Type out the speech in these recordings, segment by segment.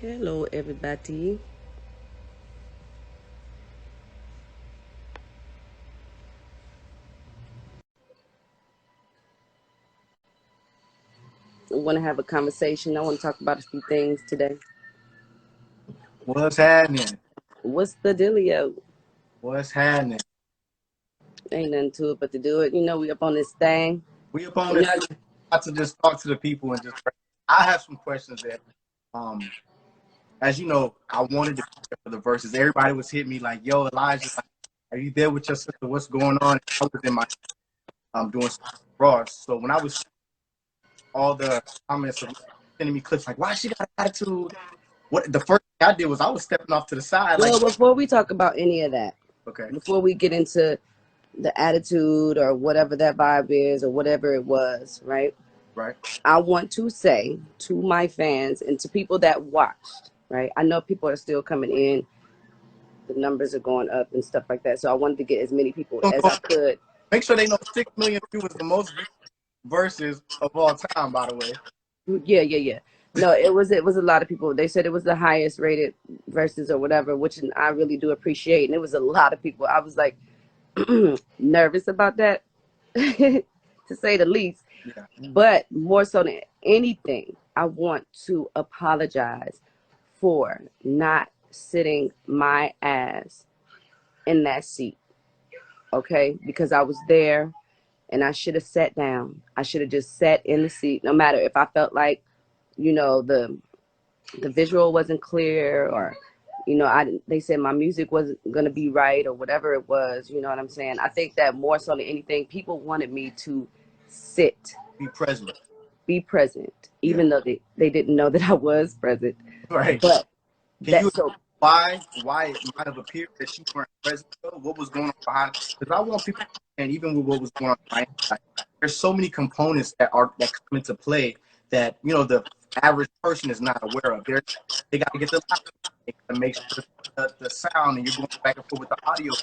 Hello, everybody. I want to have a conversation. I want to talk about a few things today. What's happening? What's the dealio? What's happening? Ain't nothing to it but to do it. We up on this thing. We up on You this know, about to just talk to the people and just. I have some questions that, um, as you know, I wanted to be there for the verses. Everybody was hitting me like, "Yo, Elijah, like, are you there with your sister? What's going on?" I was in my doing some Ross. So when I was all the comments of sending me clips like, "Why she got an attitude?" What the first thing I did was I was stepping off to the side like, well, before we talk about any of that, "Okay, before we get into the attitude or whatever that vibe is or whatever it was, right? right, I want to say to my fans and to people that watched, right? I know people are still coming in. The numbers are going up and stuff like that. So I wanted to get as many people as I could. make sure they know 6 million viewers, the most viewed verses of all time, by the way." Yeah. No, it was a lot of people. They said it was the highest rated verses or whatever, which I really do appreciate. And it was a lot of people. I was like nervous about that, to say the least. Yeah. But more so than anything, I want to apologize for not sitting my ass in that seat. Okay, because I was there and I should have sat down. I should have just sat in the seat, no matter if I felt like the visual wasn't clear, or they said my music wasn't going to be right or whatever it was. You know what I'm saying? I think that more so than anything, people wanted me to sit, Be present. be present, Yeah. even though they didn't know that I was present. Right. But Can you that so why it might have appeared that you weren't present though? What was going on behind? Because I want people, and even with what was going on behind, like, there's so many components that come into play that the average person is not aware of. They got to get the light, they got to make sure the sound, and you're going back and forth with the audio.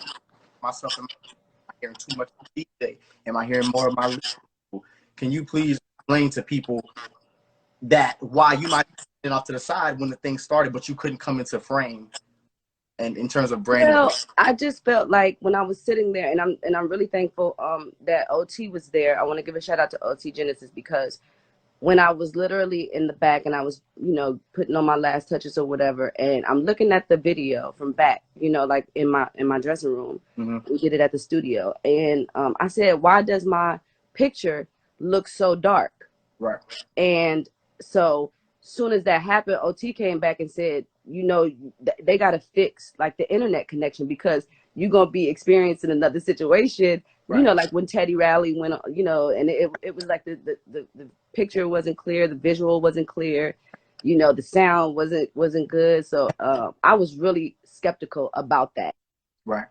Myself, am I hearing too much of the DJ? Am I hearing more of my lyrical? Can you please explain to people that why you might be sitting off to the side when the thing started, but you couldn't come into frame, and in terms of branding? well, I just felt like when I was sitting there, and I'm really thankful that OT was there. I want to give a shout out to OT Genesis, because when I was literally in the back and I was, putting on my last touches or whatever, and I'm looking at the video from back, like in my dressing room. Mm-hmm. We did it at the studio, and I said, "Why does my picture look so dark?" Right. And so soon as that happened, OT came back and said, they got to fix like the internet connection, because you're going to be experiencing another situation, Right. like when Teddy Riley went, and it was like the picture wasn't clear, the visual wasn't clear, the sound wasn't good. So I was really skeptical about that. Right.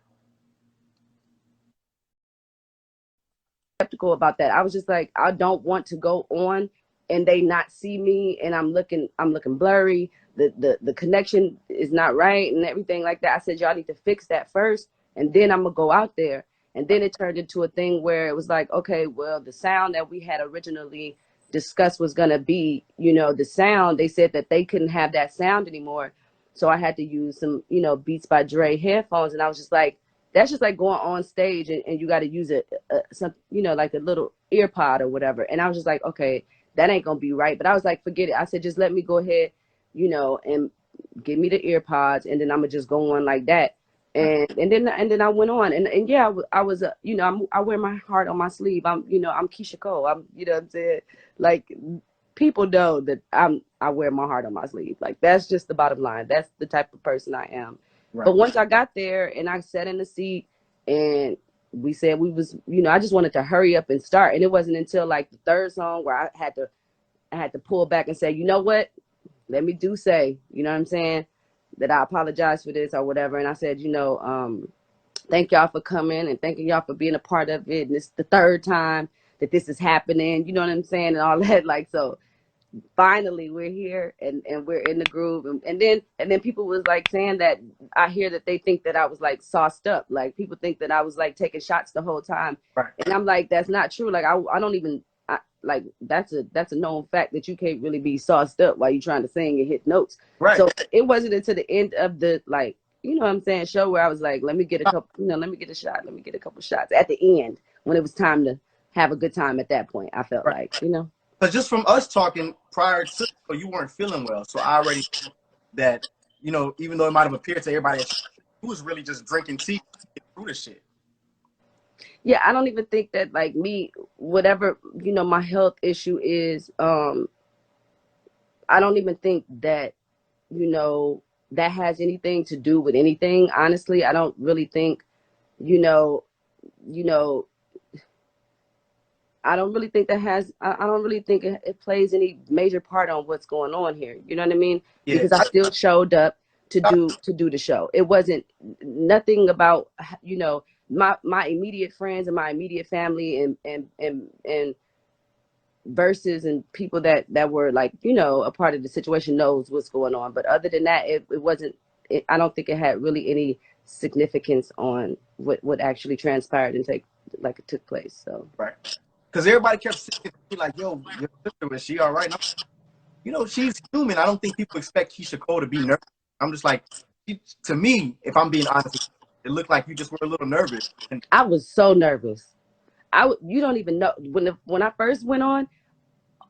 I was just like, I don't want to go on and they not see me, and I'm looking blurry. The connection is not right and everything like that. I said, y'all need to fix that first, and then I'm gonna go out there. And then it turned into a thing where it was like, okay, well, the sound that we had originally discussed was gonna be, the sound. They said that they couldn't have that sound anymore. So I had to use some, Beats by Dre headphones, and I was just like, that's just like going on stage and you got to use some, like a little ear pod or whatever. And I was just like, okay, that ain't gonna be right. But I was like, forget it. I said, just let me go ahead, and give me the ear pods, and then I'm gonna just go on like that. Right. And then I went on, and yeah, I was I wear my heart on my sleeve. I'm Keyshia Cole. I'm, what I'm saying, like, people know that I wear my heart on my sleeve. Like, that's just the bottom line. That's the type of person I am. Right. But once I got there and I sat in the seat, and we said we was, I just wanted to hurry up and start. And it wasn't until like the third song where I had to pull back and say, you know what? Let me say, you know what I'm saying? That I apologize for this or whatever. And I said, thank y'all for coming and thanking y'all for being a part of it. And it's the third time that this is happening, you know what I'm saying? And all that. Like, so finally we're here, and we're in the groove, and then people was like saying that I hear that they think that I was like sauced up, like people think that I was like taking shots the whole time. Right. And I'm like, that's not true. Like, I don't even like that's a known fact that you can't really be sauced up while you're trying to sing and hit notes. Right. So it wasn't until the end of the, like, you know what I'm saying, show, where I was like, let me get a couple, let me get a shot, let me get a couple shots at the end, when it was time to have a good time. At that point, I felt Right. like, you know. Because just from us talking prior to, you weren't feeling well. So I already knew that, you know, even though it might have appeared to everybody that you was really just drinking tea to get through the shit. Yeah, I don't even think that, like, me, whatever, you know, my health issue is, I don't even think that, you know, that has anything to do with anything. Honestly, I don't really think, you know, you know, I don't really think that has, I don't really think it plays any major part on what's going on here. You know what I mean? Yeah. Because I still showed up to do the show. It wasn't nothing about, you know, my immediate friends and my immediate family and Verzuz and people that were, like, you know, a part of the situation knows what's going on. But other than that, it wasn't, I don't think it had really any significance on what actually transpired and took place. So Right. Because everybody kept saying to me, like, yo, your sister, is she all right? And you know, she's human. I don't think people expect Keyshia Cole to be nervous. I'm just like, to me, if I'm being honest, it looked like you just were a little nervous. And I was so nervous. You don't even know, when I first went on.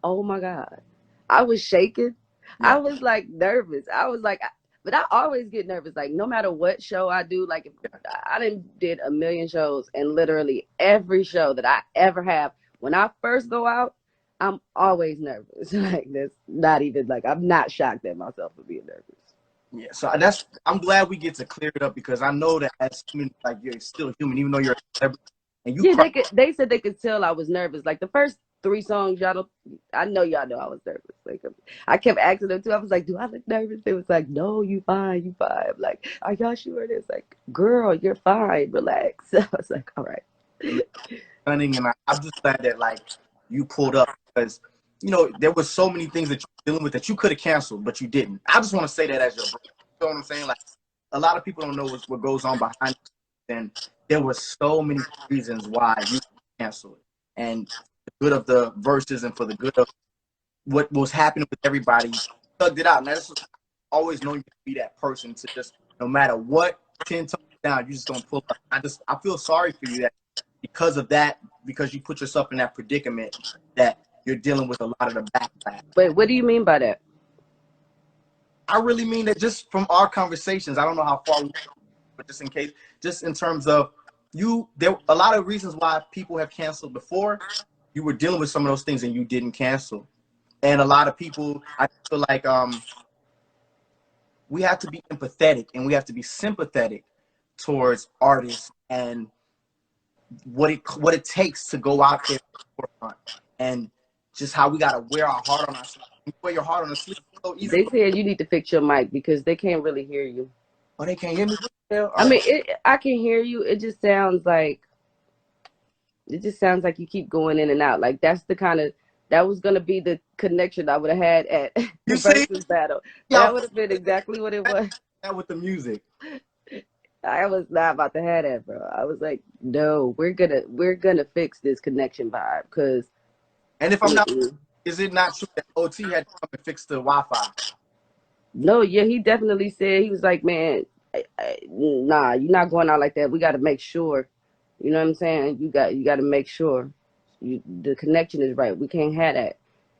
Oh my God, I was shaking. I yeah, was like nervous. I was like, but I always get nervous. Like, no matter what show I do, like, if I did a million shows, and literally every show that I ever have, when I first go out, I'm always nervous. Like, that's not even, like, I'm not shocked at myself for being nervous. yeah. So I'm glad we get to clear it up, because I know that as human, like, you're still human, even though you're a celebrity and you Yeah, cry. they said they could tell I was nervous. Like, the first 3 songs, I know y'all know I was nervous. Like, I kept asking them too. I was like, do I look nervous? They was like, no, you fine, you fine. I'm like, are y'all sure? It's like, girl, you're fine, relax. I was like, all right. Stunning, and I'm just glad that, like, you pulled up, because, you know, there was so many things that you're dealing with that you could have canceled, but you didn't. I just want to say that as your brother. You know what I'm saying? Like, a lot of people don't know what goes on behind the scenes, and there were so many reasons why you canceled. And for the good of the verses and for the good of what was happening with everybody, you thugged it out. And that's always knowing you to be that person to just, no matter what, 10 toes down, you just gonna pull up. I feel sorry for you that because of that, because you put yourself in that predicament, that you're dealing with a lot of the backlash. Wait, what do you mean by that? I really mean that just from our conversations. I don't know how far we, but just in case, just in terms of there a lot of reasons why people have canceled before. You were dealing with some of those things and you didn't cancel. And a lot of people, I feel like we have to be empathetic and we have to be sympathetic towards artists and what it takes to go out there and just how we gotta wear our heart on our sleeve. You wear your heart on the sleeve so easy. They said you need to fix your mic because they can't really hear you. Oh, they can't hear me. I mean, I can hear you. It just sounds like you keep going in and out. Like, that was gonna be the connection I would have had at the You see, Verzuz battle. yo, That would have been exactly what it was. that with the music. I was not about to have that, bro. I was like, no, we're gonna fix this connection vibe, because And if I'm not, is it not true that OT had to come and fix the Wi-Fi? no, yeah, he definitely said, he was like, man, nah, you're not going out like that. We got to make sure, you know what I'm saying? You got to make sure the connection is right. We can't have that.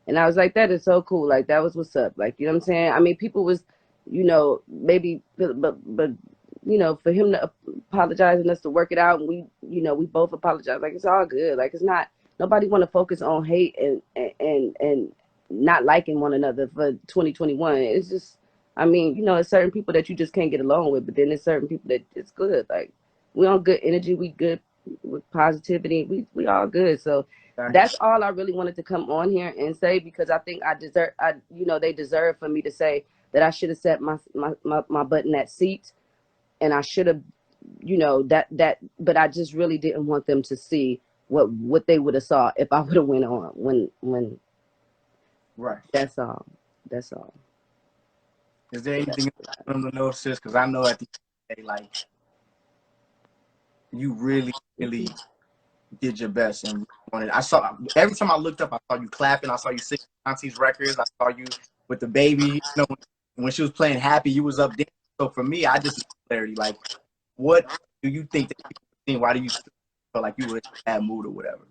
And I was like, that is so cool. Like, that was what's up. Like, you know what I'm saying? I mean, people was, you know, maybe, but you know, for him to apologize and us to work it out, and we both apologize. Like, it's all good. Like, it's not, nobody want to focus on hate and not liking one another for 2021. It's just, I mean, you know, it's certain people that you just can't get along with, but then there's certain people that it's good. Like, we on good energy, we good with positivity, we all good. So that's all I really wanted to come on here and say, because I think they deserve for me to say that I should have set my butt in that seat, and I should have, you know, but I just really didn't want them to see what they would have saw if I would have went on when. Right. That's all. Is there anything else you want them to know, sis? Because I know at the end of the day, like, you really, really did your best and on it. I saw every time I looked up, I saw you clapping. I saw you singing Auntie's records. I saw you with the baby. You know, when she was playing Happy, you was up there. So for me, I just need clarity. Like, what do you think that people were seeing? Why do you feel like you were in a bad mood or whatever?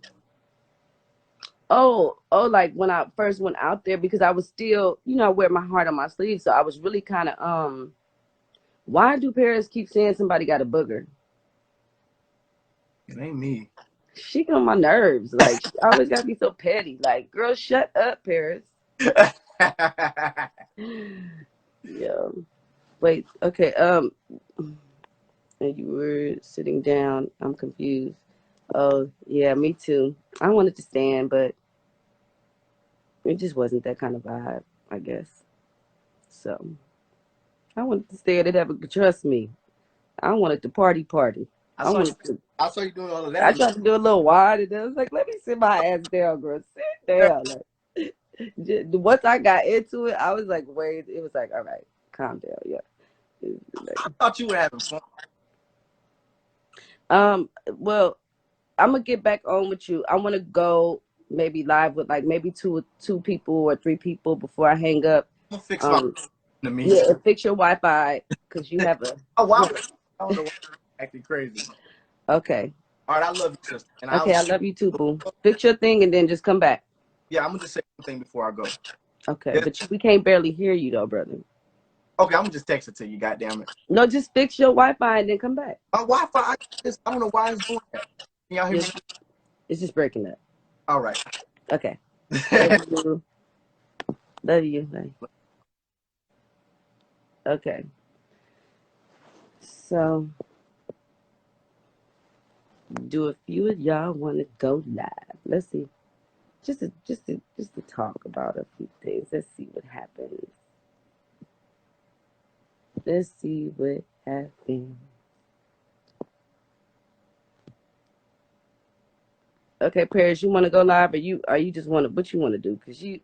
Oh, like when I first went out there, because I was still, you know, I wear my heart on my sleeve. So I was really kind of, why do parents keep saying somebody got a booger? It ain't me. She get on my nerves. Like, she always got to be so petty. Like, girl, shut up, Paris. Yeah. Wait, okay. And you were sitting down. I'm confused. Oh, yeah, me too. I wanted to stand, but it just wasn't that kind of vibe, I guess. So I wanted to stay and have a trust me. I wanted to party. I I saw you. wanted to. I saw you doing all of I that. tried to do a little wide, and I was like, "Let me sit my ass down, girl. Sit down." Like, once I got into it, I was like, "Wait." It was like, "All right, calm down." Yeah. I thought you were having fun. Well, I'm gonna get back on with you. I want to go maybe live with like maybe two people or three people before I hang up. I'm gonna fix my Um, in the yeah, meantime. and fix your Wi-Fi because you have a. Oh wow! Yeah. I don't know why I'm acting crazy. Okay. All right, I love you, sister, and I'll. Okay, I love you too, boo. Fix your thing and then just come back. Yeah, I'm gonna just say one thing before I go. Okay, Yeah. but we can't barely hear you though, brother. Okay, I'm gonna just text it to you. Goddamn it! No, just fix your Wi-Fi and then come back. My Wi-Fi, I don't know why it's doing that. Can y'all hear me? It's just breaking up. All right. Okay. Love you. Love you. Bye. Okay. So, do a few of y'all want to go live? Let's see. Just to talk about a few things. Let's see what happens. Let's see what happens. Okay, Paris, you want to go live, or you just want to? What you want to do? Cause you.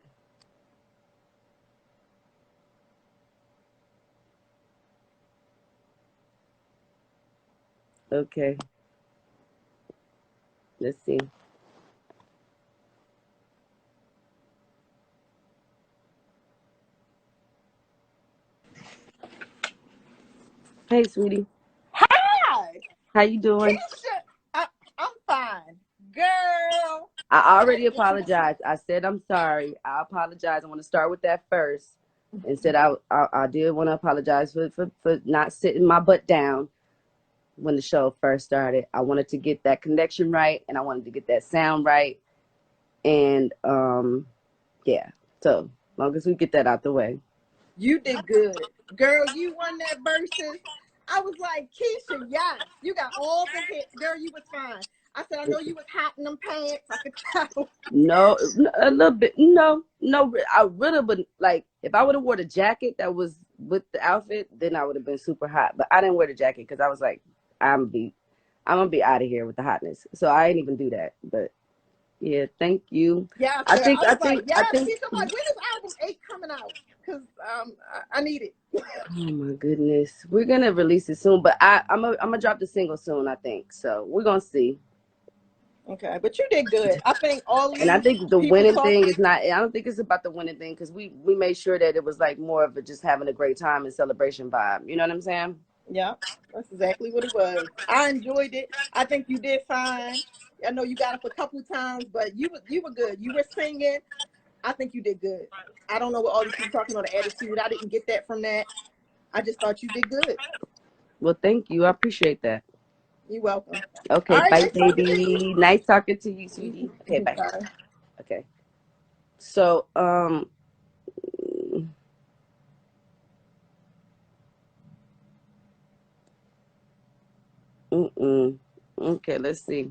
Okay. Let's see. Hey, sweetie. Hi, How you doing? Keyshia. I'm fine, girl. I I already gotta get you. apologized. I said I'm sorry. I apologize. I want to start with that first. And said I did want to apologize for not sitting my butt down when the show first started. I wanted to get that connection right, and I wanted to get that sound right. And yeah. So long as we get that out the way. You did good, girl. You won that versus. I was like, Keyshia, yes, you got all the hits, girl. You was fine. I said, I know you was hot in them pants. I could tell. No, a little bit. No, no. I really would like if I would have wore the jacket that was with the outfit, then I would have been super hot. But I didn't wear the jacket because I was like, I'm gonna be out of here with the hotness. So I didn't even do that. But yeah, thank you. Yes, I girl. think, I I was like, think, I yes, think. Keyshia. I'm like, when is album 8 coming out? Because I need it. Oh my goodness, we're gonna release it soon. But I'm gonna drop the single soon. I think so. We're gonna see. Okay, but you did good. I think all And I these think the people winning talk. thing is not. I don't think it's about the winning thing because we made sure that it was like more of a just having a great time and celebration vibe. You know what I'm saying? Yeah, that's exactly what it was. I enjoyed it. I think you did fine. I know you got up a couple times, but you were good. You were singing. I think you did good. I don't know what all these people talking about the attitude. I didn't get that from that. I just thought you did good. Well, thank you. I appreciate that. You're welcome. All Okay, right, bye, nice talking to baby. Nice talking to you, sweetie. Okay, you. bye. Bye. Okay. So, okay, let's see.